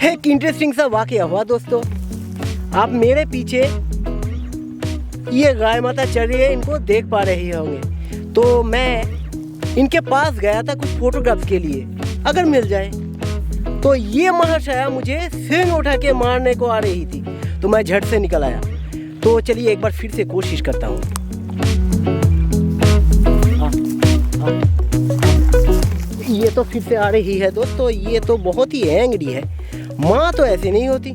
एक इंटरेस्टिंग सा वाकया हुआ दोस्तों। आप मेरे पीछे ये गाय माता चल रही है, इनको देख पा रहे होंगे। तो मैं इनके पास गया था कुछ फोटोग्राफ्स के लिए, अगर मिल जाए। तो ये महाशया मुझे सिंग उठा के मारने को आ रही थी, तो मैं झट से निकल आया। तो चलिए एक बार फिर से कोशिश करता हूँ। ये तो फिर से आ रही है दोस्तों, ये तो बहुत ही एंग्री है। माँ तो ऐसे नहीं होती।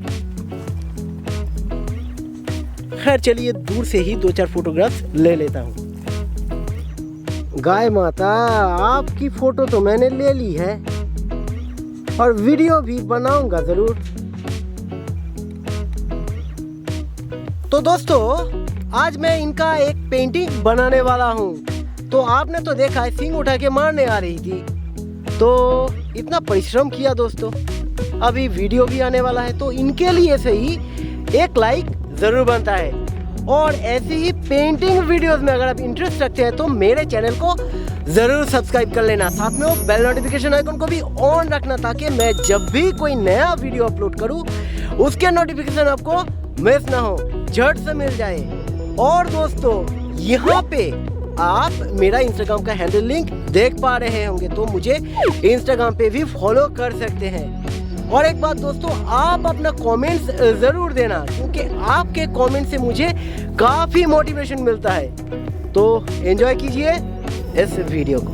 खैर चलिए दूर से ही 2-4 फोटोग्राफ्स ले लेता हूँ। गाय माता, आपकी फोटो तो मैंने ले ली है और वीडियो भी बनाऊंगा जरूर। तो दोस्तों आज मैं इनका एक पेंटिंग बनाने वाला हूँ। तो आपने तो देखा है सिंग उठा के मारने आ रही थी, तो इतना परिश्रम किया दोस्तों। अभी वीडियो भी आने वाला है, तो इनके लिए से ही एक लाइक जरूर बनता है। और ऐसी ही पेंटिंग वीडियोस में अगर आप इंटरेस्ट रखते हैं तो मेरे चैनल को जरूर सब्सक्राइब कर लेना। साथ में वो बेल नोटिफिकेशन आइकन को भी ऑन रखना, ताकि मैं जब भी कोई नया वीडियो अपलोड करूं उसके नोटिफिकेशन आपको मिस ना हो, झट से मिल जाए। और दोस्तों यहाँ पे आप मेरा इंस्टाग्राम का हैंडल लिंक देख पा रहे होंगे, तो मुझे इंस्टाग्राम पे भी फॉलो कर सकते हैं। और एक बात दोस्तों, आप अपना कमेंट्स ज़रूर देना, क्योंकि आपके कमेंट से मुझे काफ़ी मोटिवेशन मिलता है। तो एंजॉय कीजिए इस वीडियो को।